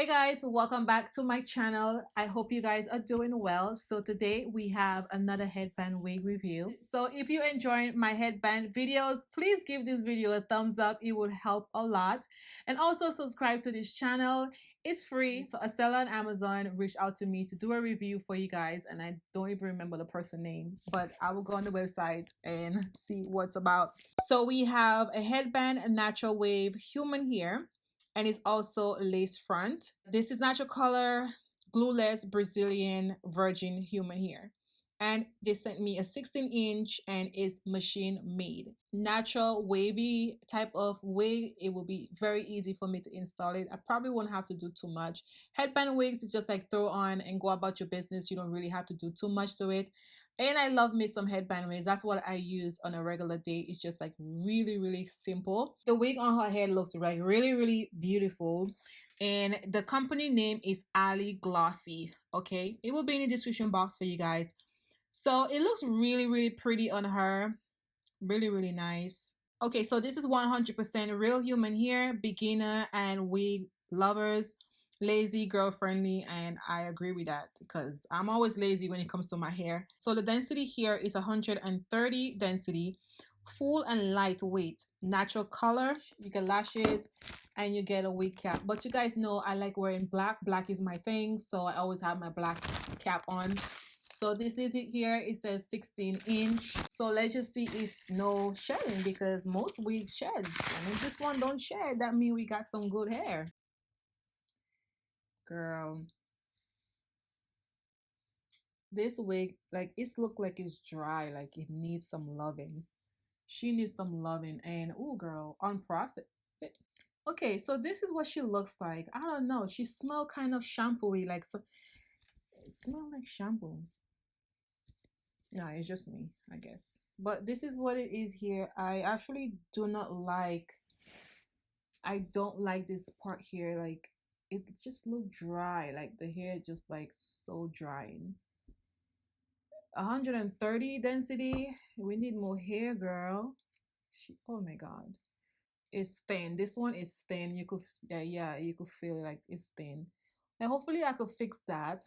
Hey guys, welcome back to my channel. I hope you guys are doing well. So today we have another headband wig review. So if you enjoy my headband videos, please give this video a thumbs up. It would help a lot. And also subscribe to this channel. It's free. So a seller on Amazon reached out to me to do a review for you guys, and I don't even remember the person name, but I will go on the website and see what's about. So we have a headband, a natural wave, human hair, and it's also lace front. This is natural color, glueless Brazilian virgin human hair. And they sent me a 16-inch and it's machine made. Natural wavy type of wig. It will be very easy for me to install it. I probably won't have to do too much. Headband wigs is just like throw on and go about your business. You don't really have to do too much to it. And I love me some headband wigs. That's what I use on a regular day. It's just like really simple. The wig on her head looks like really beautiful. And the company name is Ali Glossy. Okay, it will be in the description box for you guys. So it looks really pretty on her. Really nice. Okay, so this is 100% real human hair, beginner and wig lovers, lazy, girl friendly, and I agree with that because I'm always lazy when it comes to my hair. So the density here is 130 density, full and lightweight, natural color. You get lashes and you get a wig cap. But you guys know I like wearing black. Black is my thing, so I always have my black cap on. So this is it here. It says 16-inch. So let's just see if no shedding, because most wigs shed. And if this one don't shed, that means we got some good hair. Girl. This wig, like, it's look like it's dry. Like it needs some loving. She needs some loving. And oh girl, unprocessed. Okay, so this is what she looks like. I don't know. She smell kind of shampoo-y. Like, so, it smell like shampoo. No, it's just me, I guess. But this is what it is here. I actually do not like, I don't like this part here. Like, it just look dry. Like the hair just like so dry. 130 density. We need more hair, girl. Oh my god. It's thin. This one is thin. You could, yeah, you could feel it, like it's thin. And hopefully I could fix that.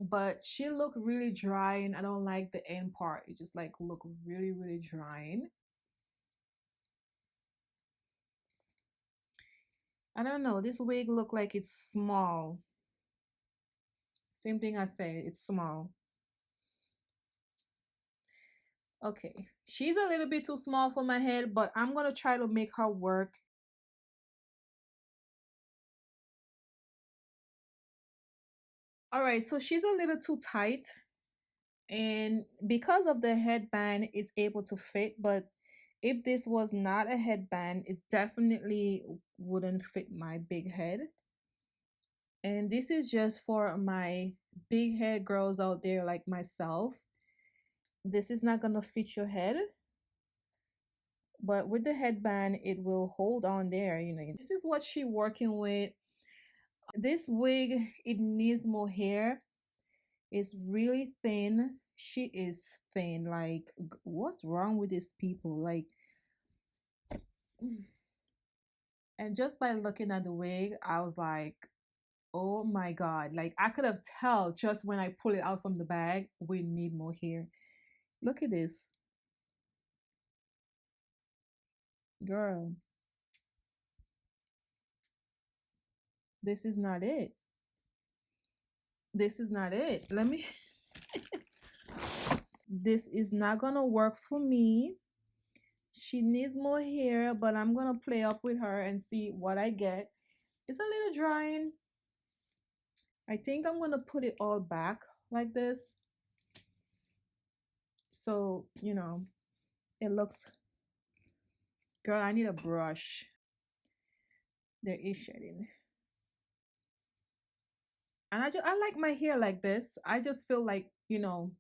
But she looked really dry, and I don't like the end part. It just like look really drying. I don't know, this wig look like it's small. Same thing I said, it's small. Okay, she's a little bit too small for my head, but I'm gonna try to make her work. All right, so she's a little too tight, and because of the headband, it's able to fit. But if this was not a headband, it definitely wouldn't fit my big head. And this is just for my big head girls out there like myself. This is not gonna fit your head, but with the headband, it will hold on there. You know, this is what she working with. This wig, it needs more hair. It's really thin. She is thin. Like, what's wrong with these people? Like, and just by looking at the wig, I was like, oh my god. Like, I could have tell just when I pull it out from the bag, we need more hair. Look at this. Girl, this is not it. This is not it. Let me this is not gonna work for me. She needs more hair, but I'm gonna play up with her and see what I get. It's a little drying. I think I'm gonna put it all back like this, so you know it looks. Girl, I need a brush. There is shedding, and I like my hair like this. I just feel like, you know,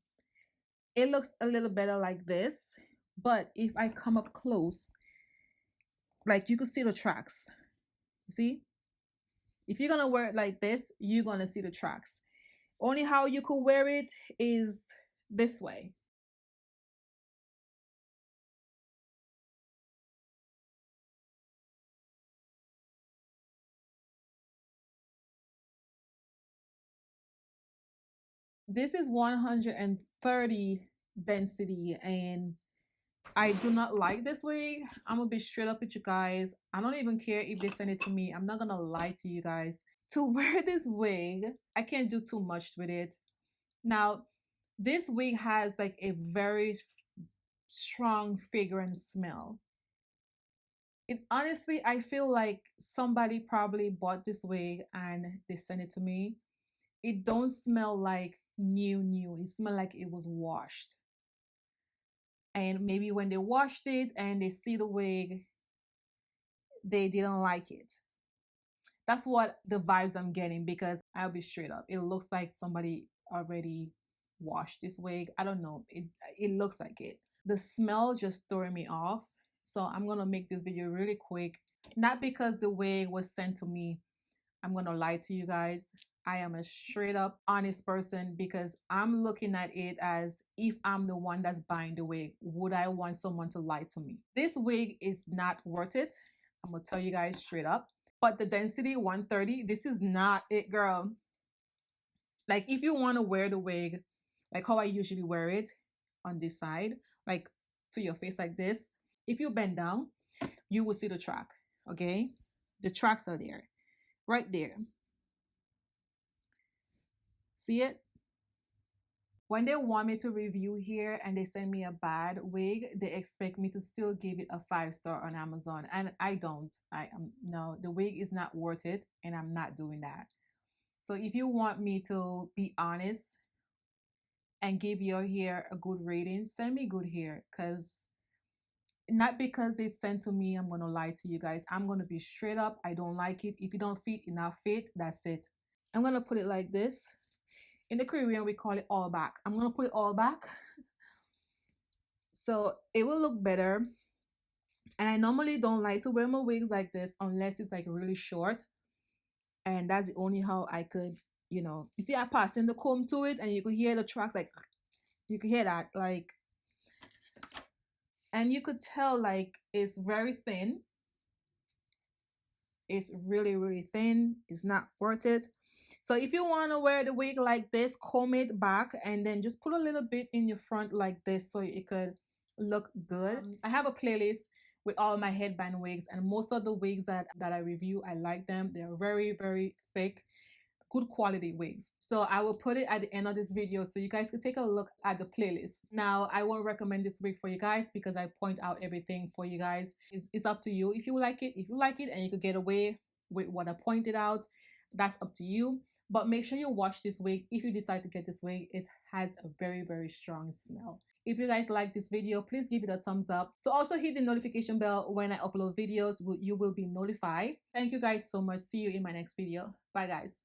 it looks a little better like this. But if I come up close, like, you could see the tracks. See, if you're gonna wear it like this, you're gonna see the tracks. Only how you could wear it is this way. This is 130 density, and I do not like this wig. I'm gonna be straight up with you guys. I don't even care if they send it to me. I'm not gonna lie to you guys. To wear this wig, I can't do too much with it. Now, this wig has like a very strong fragrance smell. It honestly, I feel like somebody probably bought this wig and they sent it to me. It don't smell like new. It smell like it was washed. And maybe when they washed it and they see the wig, they didn't like it. That's what the vibes I'm getting, because I'll be straight up. It looks like somebody already washed this wig. I don't know. It looks like it. The smell just throwing me off. So I'm gonna make this video really quick. Not because the wig was sent to me. I'm gonna lie to you guys. I am a straight up honest person, because I'm looking at it as, if I'm the one that's buying the wig, would I want someone to lie to me? This wig is not worth it. I'm gonna tell you guys straight up. But the density 130, this is not it, girl. Like, if you want to wear the wig like how I usually wear it on this side, like to your face like this, if you bend down, you will see the track. Okay, the tracks are there, right there. See it? When they want me to review here and they send me a bad wig, they expect me to still give it a 5-star on Amazon, and I don't. I am no, the wig is not worth it, and I'm not doing that. So if you want me to be honest and give your hair a good rating, send me good hair. Because not because they sent to me, I'm gonna lie to you guys. I'm gonna be straight up. I don't like it. If you don't fit, it not fit. That's it. I'm gonna put it like this. In the Caribbean, we call it all back. I'm gonna put it all back so it will look better. And I normally don't like to wear my wigs like this unless it's like really short, and that's the only how I could, you see, I pass in the comb to it, and you could hear the tracks, like you could hear that, like, and you could tell like it's very thin. It's really thin. It's not worth it. So if you want to wear the wig like this, comb it back and then just put a little bit in your front like this so it could look good. I have a playlist with all my headband wigs, and most of the wigs that I review, I like them. They're very thick, good quality wigs. So I will put it at the end of this video so you guys can take a look at the playlist. Now, I won't recommend this wig for you guys because I point out everything for you guys. It's up to you if you like it. If you like it and you could get away with what I pointed out, that's up to you. But make sure you wash this wig. If you decide to get this wig, it has a very strong smell. If you guys like this video, please give it a thumbs up. So also hit the notification bell. When I upload videos, you will be notified. Thank you guys so much. See you in my next video. Bye guys.